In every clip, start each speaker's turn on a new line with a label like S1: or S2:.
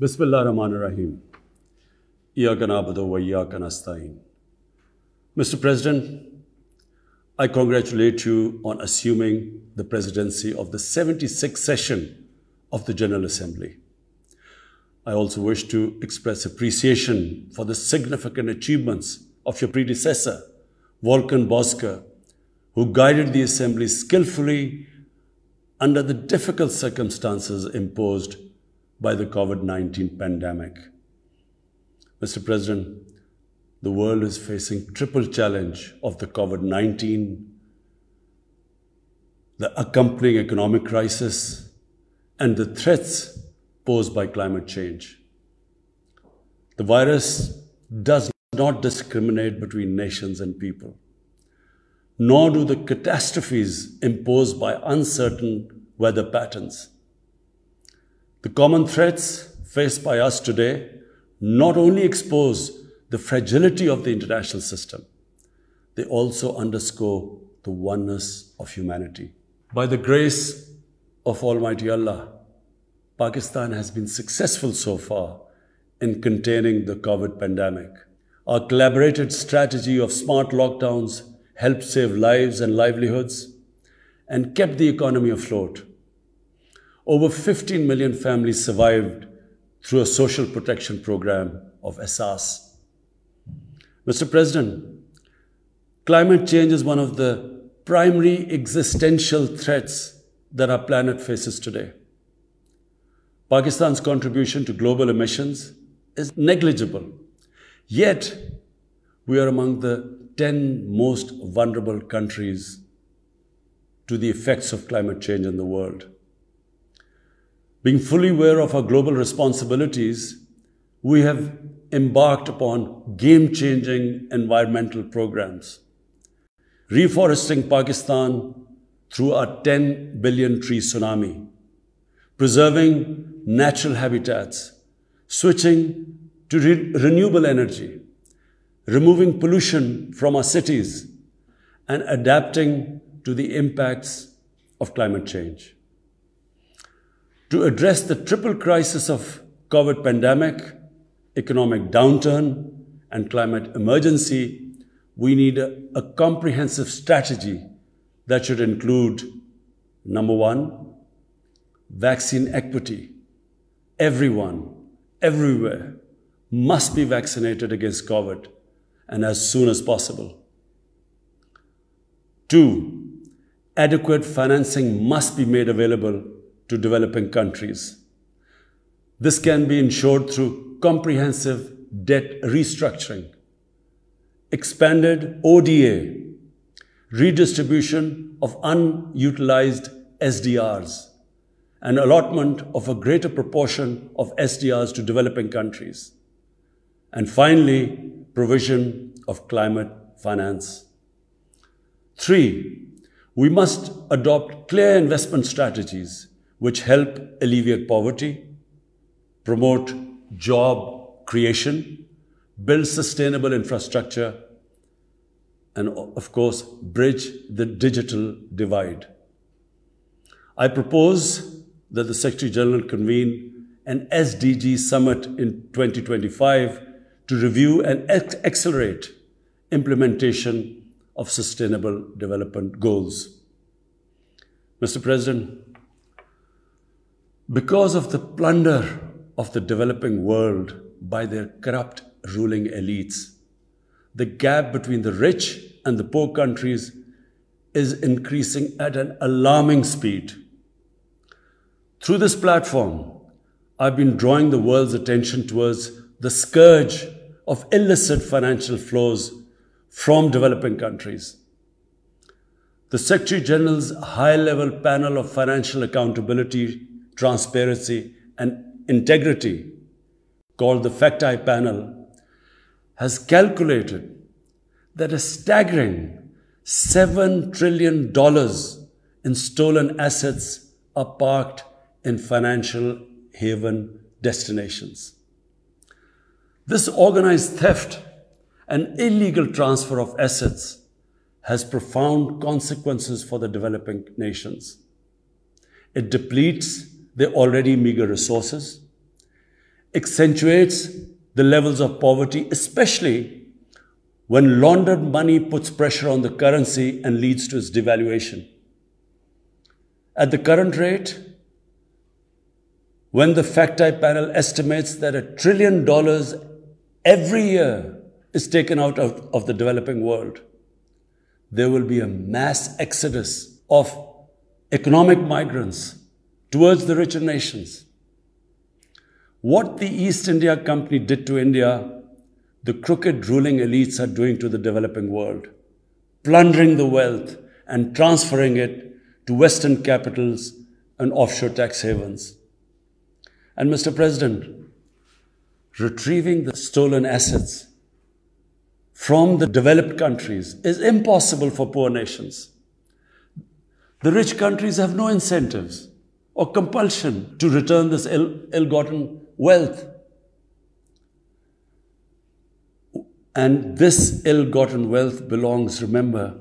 S1: Bismillah ar-Rahman ar-Rahim. Iyyaka na'budu wa iyyaka nasta'in. Mr. President, I congratulate you on assuming the presidency of the 76th session of the General Assembly. I also wish to express appreciation for the significant achievements of your predecessor, Volkan Bozkır, who guided the Assembly skillfully under the difficult circumstances imposed by the COVID-19 pandemic. Mr. President, the world is facing triple challenge of the COVID-19, the accompanying economic crisis, and the threats posed by climate change. The virus does not discriminate between nations and people, nor do the catastrophes imposed by uncertain weather patterns. The common threats faced by us today not only expose the fragility of the international system, they also underscore the oneness of humanity. By the grace of Almighty Allah, Pakistan has been successful so far in containing the COVID pandemic. Our collaborated strategy of smart lockdowns helped save lives and livelihoods and kept the economy afloat. Over 15 million families survived through a social protection program of Asas. Mr. President, climate change is one of the primary existential threats that our planet faces today. Pakistan's contribution to global emissions is negligible, yet we are among the 10 most vulnerable countries to the effects of climate change in the world. Being fully aware of our global responsibilities, we have embarked upon game-changing environmental programs. Reforesting Pakistan through our 10 billion tree tsunami, preserving natural habitats, switching to renewable energy, removing pollution from our cities, and adapting to the impacts of climate change. To address the triple crisis of COVID pandemic, economic downturn, and climate emergency, we need a comprehensive strategy that should include, number one, vaccine equity. Everyone, everywhere, must be vaccinated against COVID, and as soon as possible. Two, adequate financing must be made available to developing countries. This can be ensured through comprehensive debt restructuring, expanded ODA, redistribution of unutilized SDRs, and allotment of a greater proportion of SDRs to developing countries. And finally, provision of climate finance. Three, we must adopt clear investment strategies which help alleviate poverty, promote job creation, build sustainable infrastructure, and of course, bridge the digital divide. I propose that the Secretary General convene an SDG summit in 2025 to review and accelerate implementation of sustainable development goals. Mr. President, because of the plunder of the developing world by their corrupt ruling elites, the gap between the rich and the poor countries is increasing at an alarming speed. Through this platform, I've been drawing the world's attention towards the scourge of illicit financial flows from developing countries. The Secretary General's high-level panel of financial accountability, transparency, and integrity, called the FACT-I panel, has calculated that a staggering $7 trillion in stolen assets are parked in financial haven destinations. This organized theft and illegal transfer of assets has profound consequences for the developing nations. It depletes their already meager resources. accentuates the levels of poverty, especially when laundered money puts pressure on the currency and leads to its devaluation. At the current rate, when the FACTI panel estimates that $1 trillion every year is taken out of the developing world, there will be a mass exodus of economic migrants towards the richer nations. What the East India Company did to India, the crooked ruling elites are doing to the developing world, plundering the wealth and transferring it to Western capitals and offshore tax havens. And Mr. President, retrieving the stolen assets from the developed countries is impossible for poor nations. The rich countries have no incentives or compulsion to return this ill-gotten wealth. And this ill-gotten wealth belongs, remember,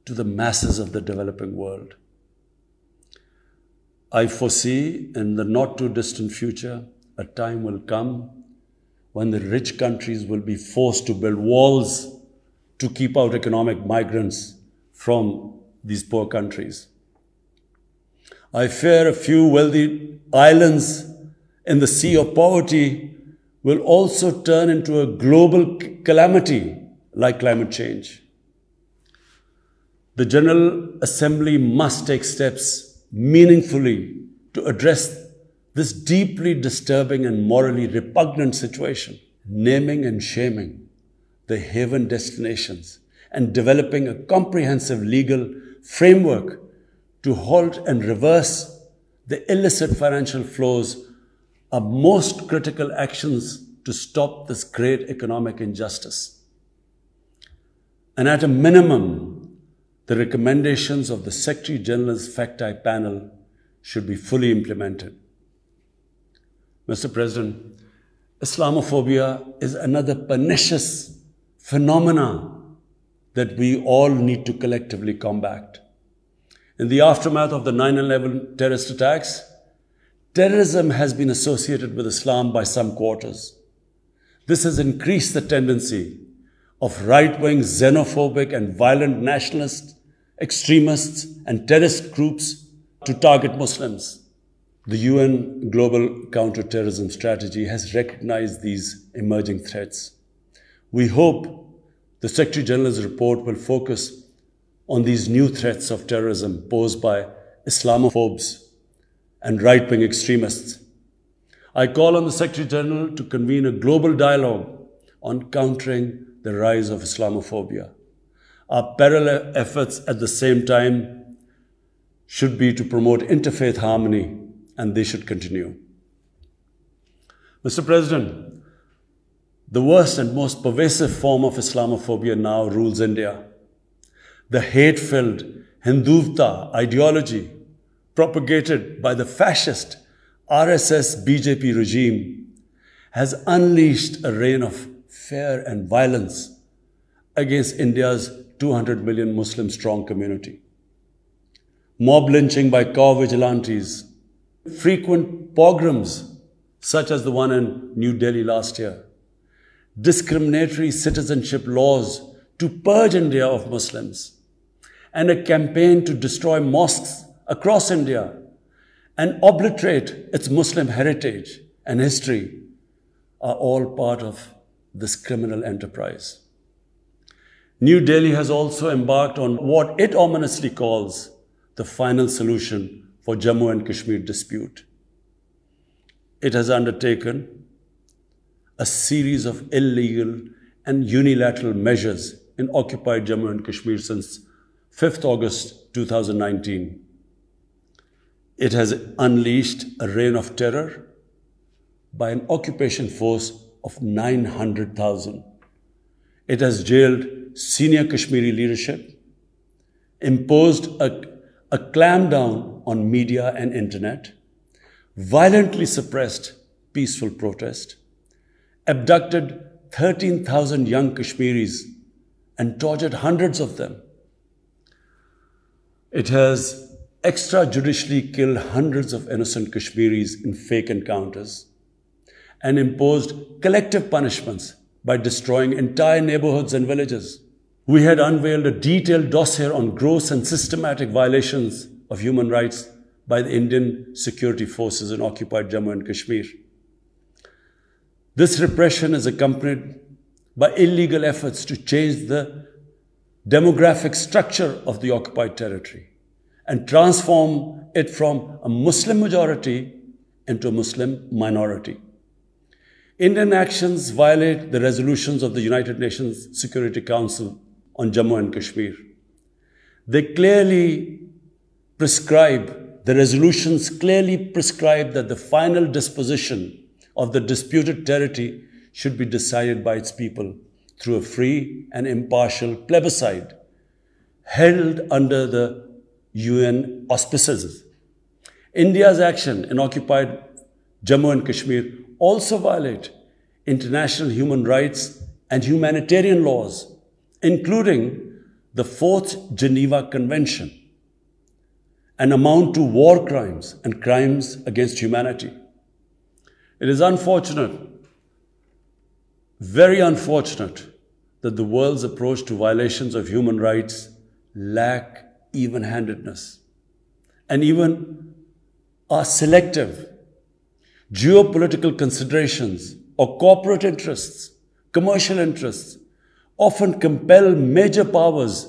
S1: to the masses of the developing world. I foresee in the not-too-distant future, a time will come when the rich countries will be forced to build walls to keep out economic migrants from these poor countries. I fear a few wealthy islands in the sea of poverty will also turn into a global calamity like climate change. The General Assembly must take steps meaningfully to address this deeply disturbing and morally repugnant situation, naming and shaming the haven destinations and developing a comprehensive legal framework to halt and reverse the illicit financial flows are most critical actions to stop this great economic injustice. And at a minimum, the recommendations of the Secretary General's FACTI panel should be fully implemented. Mr. President, Islamophobia is another pernicious phenomenon that we all need to collectively combat. In the aftermath of the 9/11 terrorist attacks, terrorism has been associated with Islam by some quarters. This has increased the tendency of right-wing, xenophobic and violent nationalists, extremists and terrorist groups to target Muslims. The UN Global Counter-Terrorism Strategy has recognized these emerging threats. We hope the Secretary General's report will focus on these new threats of terrorism posed by Islamophobes and right-wing extremists. I call on the Secretary General to convene a global dialogue on countering the rise of Islamophobia. Our parallel efforts at the same time should be to promote interfaith harmony, and they should continue. Mr. President, the worst and most pervasive form of Islamophobia now rules India. The hate-filled Hindutva ideology propagated by the fascist RSS BJP regime has unleashed a reign of fear and violence against India's 200 million Muslim-strong community. Mob lynching by cow vigilantes, frequent pogroms such as the one in New Delhi last year, discriminatory citizenship laws to purge India of Muslims, and a campaign to destroy mosques across India and obliterate its Muslim heritage and history are all part of this criminal enterprise. New Delhi has also embarked on what it ominously calls the final solution for Jammu and Kashmir dispute. It has undertaken a series of illegal and unilateral measures in occupied Jammu and Kashmir since 5th August 2019. It has unleashed a reign of terror by an occupation force of 900,000. It has jailed senior Kashmiri leadership, imposed a clampdown on media and internet, violently suppressed peaceful protest, abducted 13,000 young Kashmiris and tortured hundreds of them. It has extrajudicially killed hundreds of innocent Kashmiris in fake encounters and imposed collective punishments by destroying entire neighborhoods and villages. We had unveiled a detailed dossier on gross and systematic violations of human rights by the Indian security forces in occupied Jammu and Kashmir. This repression is accompanied by illegal efforts to change the demographic structure of the occupied territory and transform it from a Muslim majority into a Muslim minority. Indian actions violate the resolutions of the United Nations Security Council on Jammu and Kashmir. The resolutions clearly prescribe that the final disposition of the disputed territory should be decided by its people through a free and impartial plebiscite held under the UN auspices. India's action in occupied Jammu and Kashmir also violate international human rights and humanitarian laws, including the Fourth Geneva Convention, and amount to war crimes and crimes against humanity. It is unfortunate, very unfortunate, that the world's approach to violations of human rights lack even-handedness and even are selective. Geopolitical considerations or corporate interests, commercial interests, often compel major powers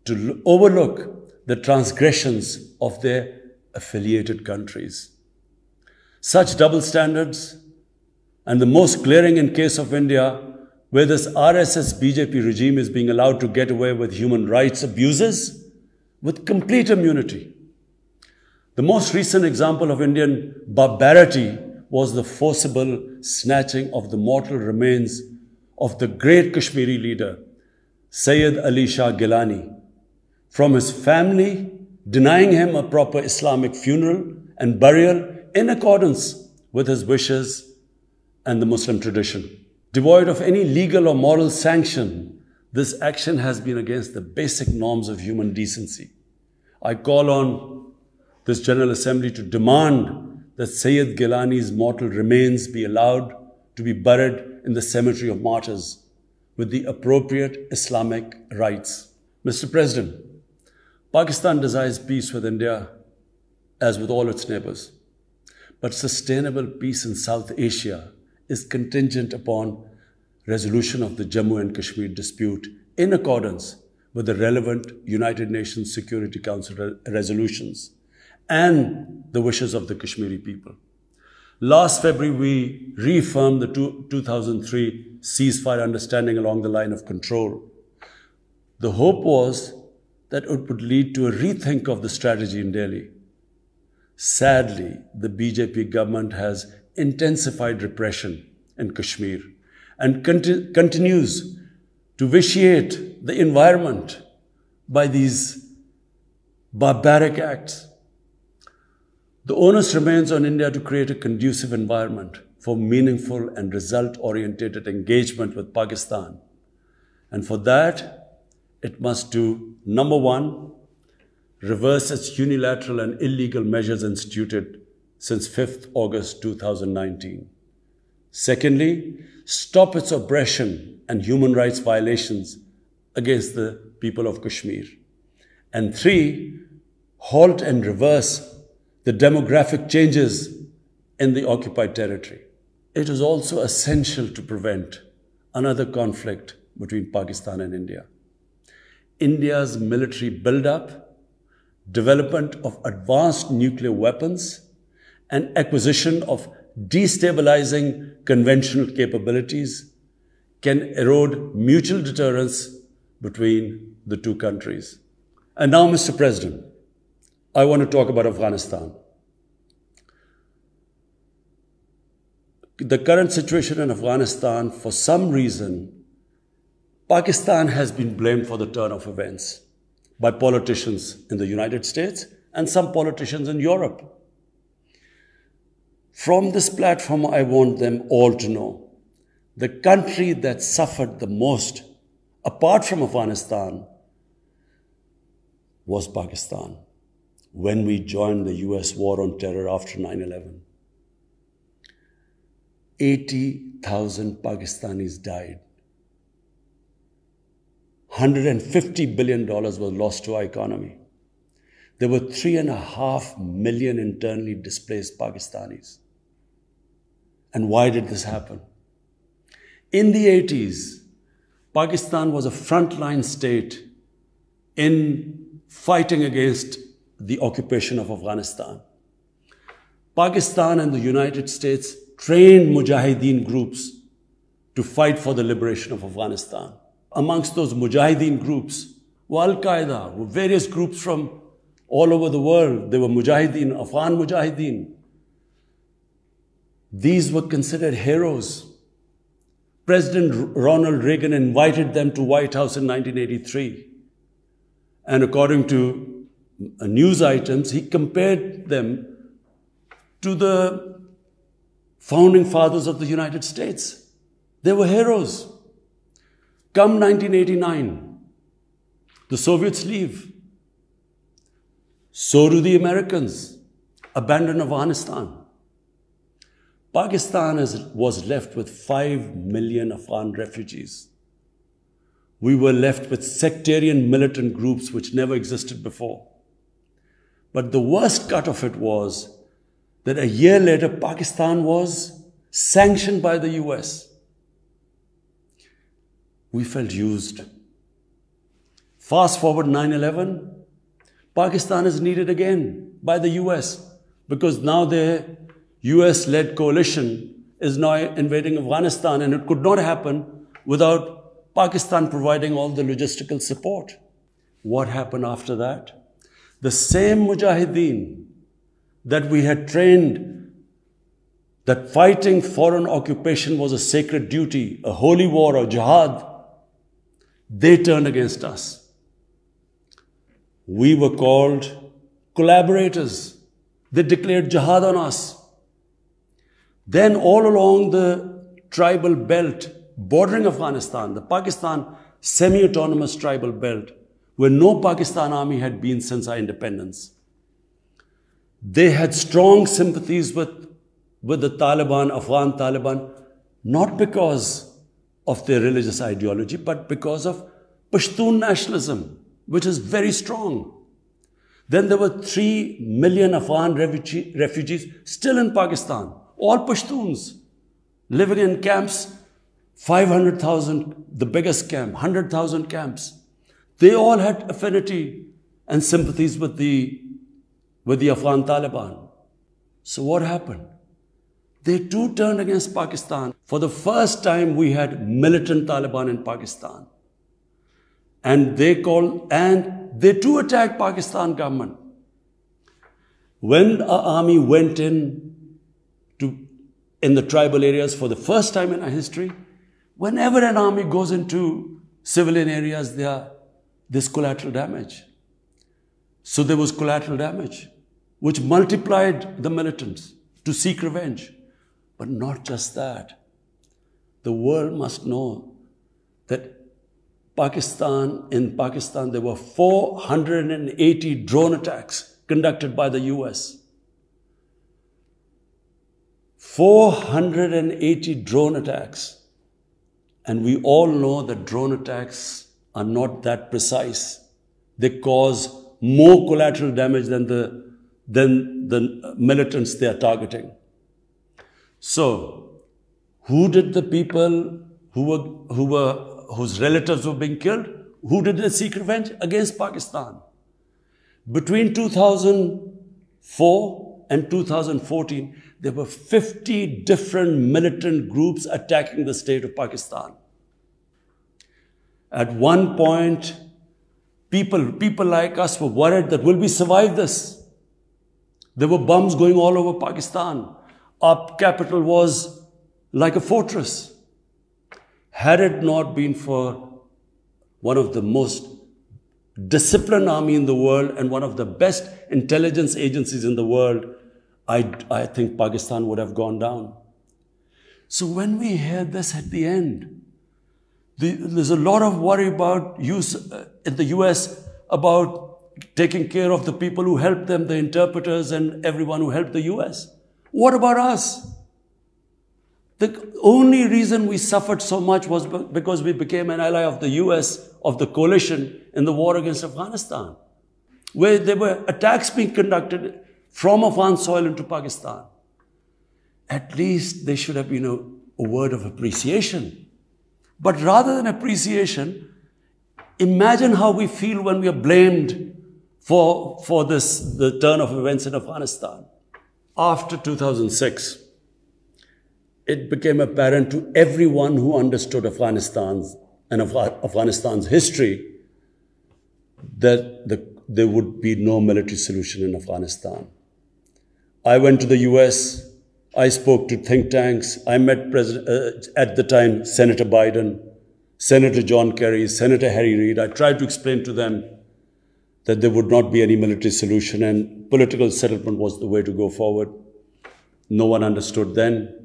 S1: to overlook the transgressions of their affiliated countries. Such double standards, and the most glaring in case of India, where this RSS-BJP regime is being allowed to get away with human rights abuses with complete immunity. The most recent example of Indian barbarity was the forcible snatching of the mortal remains of the great Kashmiri leader, Sayyid Ali Shah Gilani, from his family, denying him a proper Islamic funeral and burial in accordance with his wishes and the Muslim tradition. Devoid of any legal or moral sanction, this action has been against the basic norms of human decency. I call on this General Assembly to demand that Sayyid Gilani's mortal remains be allowed to be buried in the cemetery of martyrs with the appropriate Islamic rites. Mr. President, Pakistan desires peace with India as with all its neighbors. But sustainable peace in South Asia is contingent upon resolution of the Jammu and Kashmir dispute in accordance with the relevant United Nations Security Council resolutions and the wishes of the Kashmiri people. Last February, we reaffirmed the 2003 ceasefire understanding along the line of control. The hope was that it would lead to a rethink of the strategy in Delhi. Sadly, the BJP government has intensified repression in Kashmir and continues to vitiate the environment by these barbaric acts. The onus remains on India to create a conducive environment for meaningful and result-oriented engagement with Pakistan. And for that, it must do, number one, reverse its unilateral and illegal measures instituted since 5th August 2019. Secondly, stop its oppression and human rights violations against the people of Kashmir. And three, halt and reverse the demographic changes in the occupied territory. It is also essential to prevent another conflict between Pakistan and India. India's military buildup, development of advanced nuclear weapons, and acquisition of destabilizing conventional capabilities can erode mutual deterrence between the two countries. And now, Mr. President, I want to talk about Afghanistan. The current situation in Afghanistan, for some reason, Pakistan has been blamed for the turn of events by politicians in the United States and some politicians in Europe. From this platform, I want them all to know the country that suffered the most, apart from Afghanistan, was Pakistan when we joined the US war on terror after 9/11. 80,000 Pakistanis died. $150 billion was lost to our economy. There were 3.5 million internally displaced Pakistanis. And why did this happen? In the 80s, Pakistan was a frontline state in fighting against the occupation of Afghanistan. Pakistan and the United States trained mujahideen groups to fight for the liberation of Afghanistan. Amongst those mujahideen groups were Al-Qaeda, were various groups from all over the world. They were mujahideen, Afghan mujahideen. These were considered heroes. President Ronald Reagan invited them to White House in 1983. And according to news items, he compared them to the founding fathers of the United States. They were heroes. Come 1989, the Soviets leave. So do the Americans, abandon Afghanistan. Pakistan was left with 5 million Afghan refugees. We were left with sectarian militant groups which never existed before. But the worst cut of it was that a year later, Pakistan was sanctioned by the US. We felt used. Fast forward 9/11, Pakistan is needed again by the US because now their US-led coalition is now invading Afghanistan, and it could not happen without Pakistan providing all the logistical support. What happened after that? The same mujahideen that we had trained that fighting foreign occupation was a sacred duty, a holy war or jihad, they turned against us. We were called collaborators. They declared jihad on us. Then all along the tribal belt bordering Afghanistan, the Pakistan semi-autonomous tribal belt, where no Pakistan army had been since our independence, they had strong sympathies with the Taliban, Afghan Taliban, not because of their religious ideology, but because of Pashtun nationalism, which is very strong. Then there were 3 million Afghan refugees still in Pakistan, all Pashtuns, living in camps, 500,000, the biggest camp, 100,000 camps. They all had affinity and sympathies with the Afghan Taliban. So what happened? They too turned against Pakistan. For the first time, we had militant Taliban in Pakistan. And they too attacked Pakistan government. When our army went in the tribal areas for the first time in our history, whenever an army goes into civilian areas, there's collateral damage. So there was collateral damage, which multiplied the militants to seek revenge. But not just that. The world must know that in Pakistan, there were 480 drone attacks conducted by the US. 480 drone attacks. And we all know that drone attacks are not that precise. They cause more collateral damage than the militants they are targeting. So, who did the people whose relatives were being killed? Who did they seek revenge? Against Pakistan. Between 2004 and 2014, there were 50 different militant groups attacking the state of Pakistan. At one point, people like us were worried that will we survive this? There were bombs going all over Pakistan. Our capital was like a fortress. Had it not been for one of the most disciplined army in the world and one of the best intelligence agencies in the world, I think Pakistan would have gone down. So when we hear this at the end, there's a lot of worry about in the US about taking care of the people who helped them, the interpreters and everyone who helped the US. What about us? The only reason we suffered so much was because we became an ally of the US, of the coalition in the war against Afghanistan, where there were attacks being conducted from Afghan soil into Pakistan. At least there should have been a word of appreciation. But rather than appreciation, imagine how we feel when we are blamed for the turn of events in Afghanistan. After 2006, it became apparent to everyone who understood Afghanistan's history that there would be no military solution in Afghanistan. I went to the US, I spoke to think tanks, I met at the time Senator Biden, Senator John Kerry, Senator Harry Reid. I tried to explain to them that there would not be any military solution and political settlement was the way to go forward. No one understood then.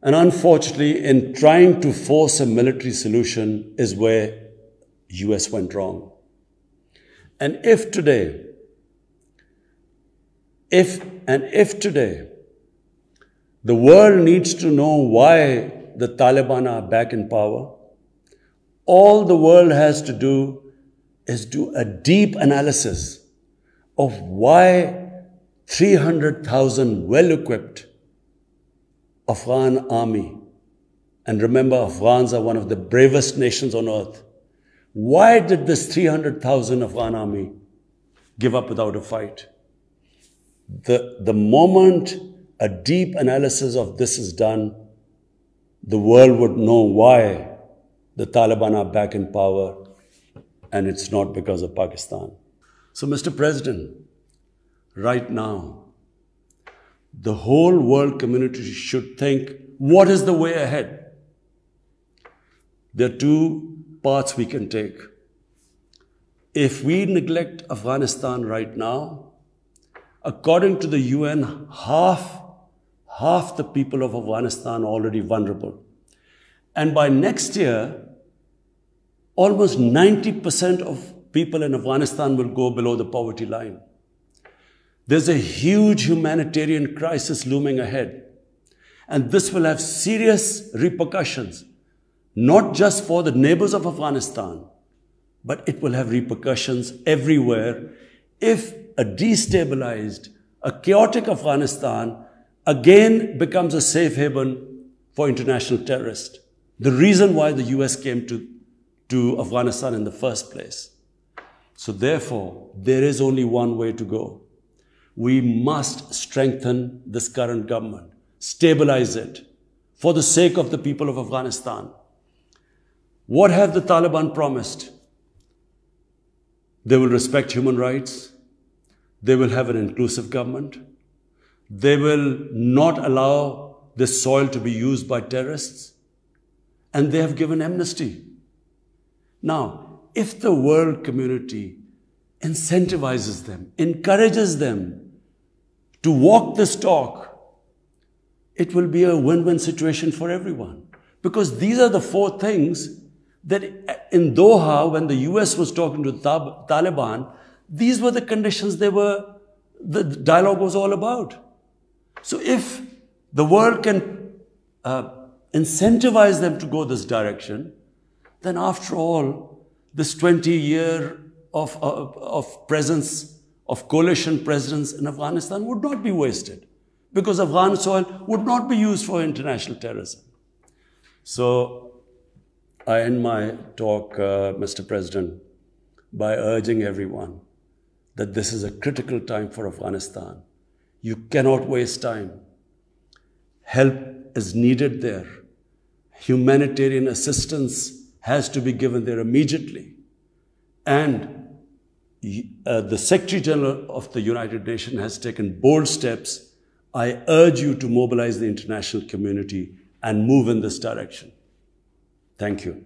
S1: And unfortunately, in trying to force a military solution is where US went wrong. And if today, the world needs to know why the Taliban are back in power, all the world has to do is do a deep analysis of why 300,000 well-equipped Afghan army, and remember, Afghans are one of the bravest nations on earth. Why did this 300,000 Afghan army give up without a fight? The moment a deep analysis of this is done, the world would know why the Taliban are back in power, and it's not because of Pakistan. So, Mr. President, right now, the whole world community should think, what is the way ahead? There are two paths we can take. If we neglect Afghanistan right now, according to the UN, half the people of Afghanistan are already vulnerable. And by next year, almost 90% of people in Afghanistan will go below the poverty line. There's a huge humanitarian crisis looming ahead. And this will have serious repercussions, not just for the neighbors of Afghanistan, but it will have repercussions everywhere if a destabilized, a chaotic Afghanistan again becomes a safe haven for international terrorists. The reason why the US came to Afghanistan in the first place. So therefore, there is only one way to go. We must strengthen this current government, stabilize it, for the sake of the people of Afghanistan. What have the Taliban promised? They will respect human rights. They will have an inclusive government. They will not allow this soil to be used by terrorists. And they have given amnesty. Now, if the world community incentivizes them, encourages them to walk this talk, it will be a win-win situation for everyone. Because these are the four things that in Doha, when the US was talking to the Taliban, these were the conditions the dialogue was all about. So if the world can incentivize them to go this direction, then after all, this 20-year of presence, of coalition presence in Afghanistan would not be wasted, because Afghan soil would not be used for international terrorism. So I end my talk, Mr. President, by urging everyone that this is a critical time for Afghanistan. You cannot waste time. Help is needed there. Humanitarian assistance has to be given there immediately. And the Secretary General of the United Nations has taken bold steps. I urge you to mobilize the international community and move in this direction. Thank you.